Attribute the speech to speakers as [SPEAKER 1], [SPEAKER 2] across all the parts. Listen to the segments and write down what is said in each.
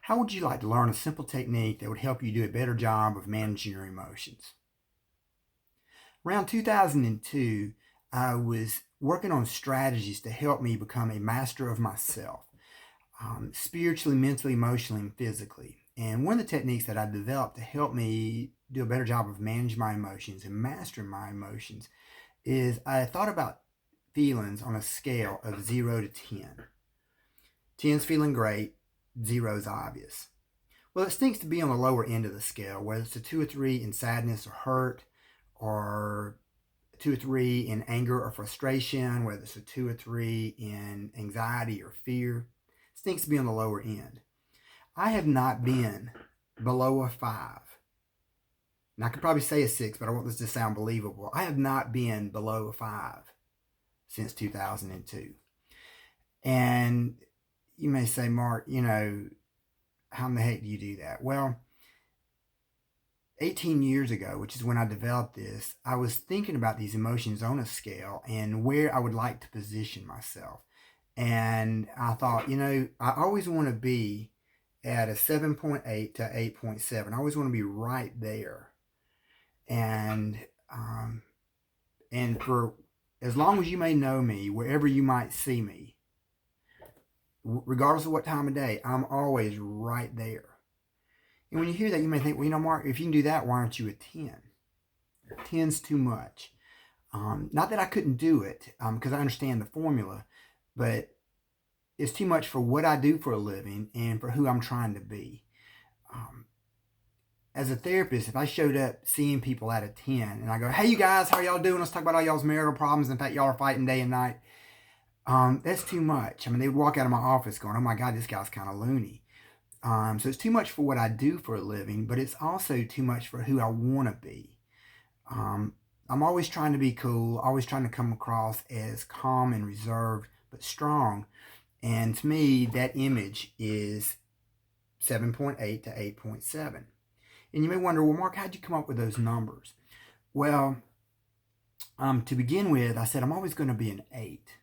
[SPEAKER 1] How would you like to learn a simple technique that would help you do a better job of managing your emotions? Around 2002, I was working on strategies to help me become a master of myself, spiritually, mentally, emotionally, and physically. And one of the techniques that I developed to help me do a better job of managing my emotions and mastering my emotions is I thought about feelings on a scale of 0 to 10. 10's feeling great, 0's obvious. Well, it stinks to be on the lower end of the scale, whether it's a 2 or 3 in sadness or hurt, or 2 or 3 in anger or frustration, whether it's a 2 or 3 in anxiety or fear. It stinks to be on the lower end. I have not been below a 5. And I could probably say a 6, but I want this to sound believable. I have not been below a 5 since 2002. And you may say, Mark, how in the heck do you do that? Well, 18 years ago, which is when I developed this, I was thinking about these emotions on a scale and where I would like to position myself. And I thought, I always want to be at a 7.8 to 8.7. I always want to be right there. And for as long as you may know me, wherever you might see me, regardless of what time of day, I'm always right there. And when you hear that, you may think, well, Mark, if you can do that, why aren't you a 10? 10's too much. Not that I couldn't do it, because I understand the formula, but it's too much for what I do for a living and for who I'm trying to be. As a therapist, if I showed up seeing people at a 10 and I go, hey, you guys, how y'all doing? Let's talk about all y'all's marital problems. In fact, y'all are fighting day and night. That's too much. They would walk out of my office going, oh my God, this guy's kind of loony. So it's too much for what I do for a living, but it's also too much for who I want to be. I'm always trying to be cool, always trying to come across as calm and reserved, but strong. And to me, that image is 7.8 to 8.7. And you may wonder, well, Mark, how'd you come up with those numbers? Well, to begin with, I said I'm always going to be an 8.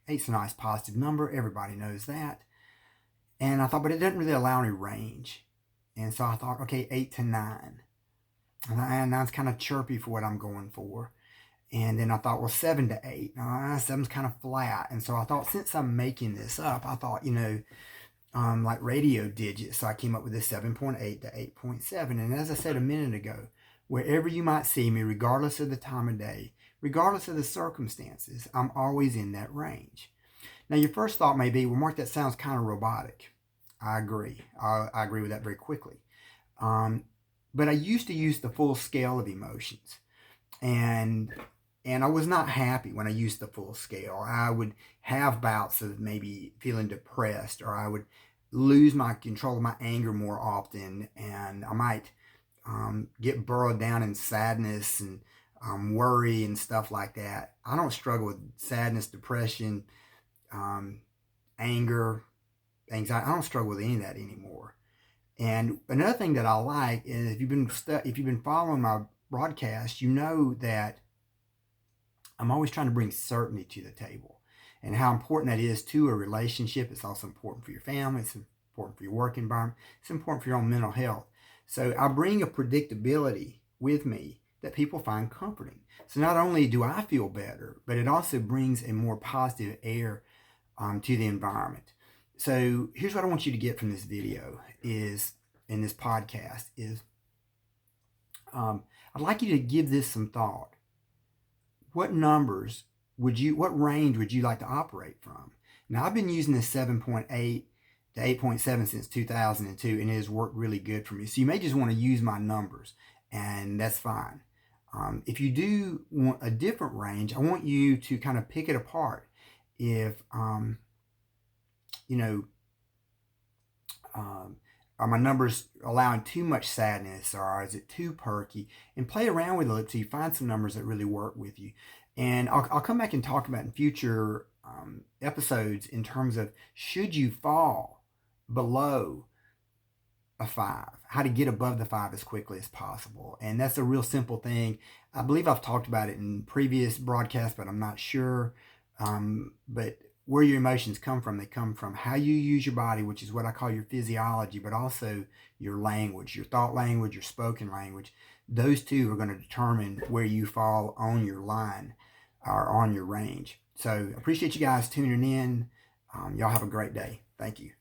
[SPEAKER 1] 8's a nice positive number. Everybody knows that. And I thought, but it doesn't really allow any range. And so I thought, okay, 8 to 9. And 9's kind of chirpy for what I'm going for. And then I thought, well, 7 to 8. 7's kind of flat. And so I thought, since I'm making this up, I thought, like radio digits. So I came up with this 7.8 to 8.7. And as I said a minute ago, wherever you might see me, regardless of the time of day, regardless of the circumstances, I'm always in that range. Now, your first thought may be, well, Mark, that sounds kind of robotic. I agree. I agree with that very quickly. But I used to use the full scale of emotions. And I was not happy when I used the full scale. I would have bouts of maybe feeling depressed, or I would lose my control of my anger more often, and I might get burrowed down in sadness and worry and stuff like that. I don't struggle with sadness, depression, anger, anxiety. I don't struggle with any of that anymore. And another thing that I like is if you've been following my broadcast, you know that I'm always trying to bring certainty to the table, and how important that is to a relationship. It's also important for your family. It's important for your work environment. It's important for your own mental health. So I bring a predictability with me that people find comforting. So not only do I feel better, but it also brings a more positive air to the environment. So here's what I want you to get from this video in this podcast is I'd like you to give this some thought. What range would you like to operate from? Now, I've been using this 7.8 to 8.7 since 2002, and it has worked really good for me. So you may just want to use my numbers, and that's fine. If you do want a different range, I want you to kind of pick it apart. If, are my numbers allowing too much sadness, or is it too perky? And play around with it until you find some numbers that really work with you. And I'll come back and talk about in future episodes in terms of, should you fall below a 5, how to get above the 5 as quickly as possible. And that's a real simple thing. I believe I've talked about it in previous broadcasts, but I'm not sure. But where your emotions come from. They come from how you use your body, which is what I call your physiology, but also your language, your thought language, your spoken language. Those two are going to determine where you fall on your line or on your range. So appreciate you guys tuning in. Y'all have a great day. Thank you.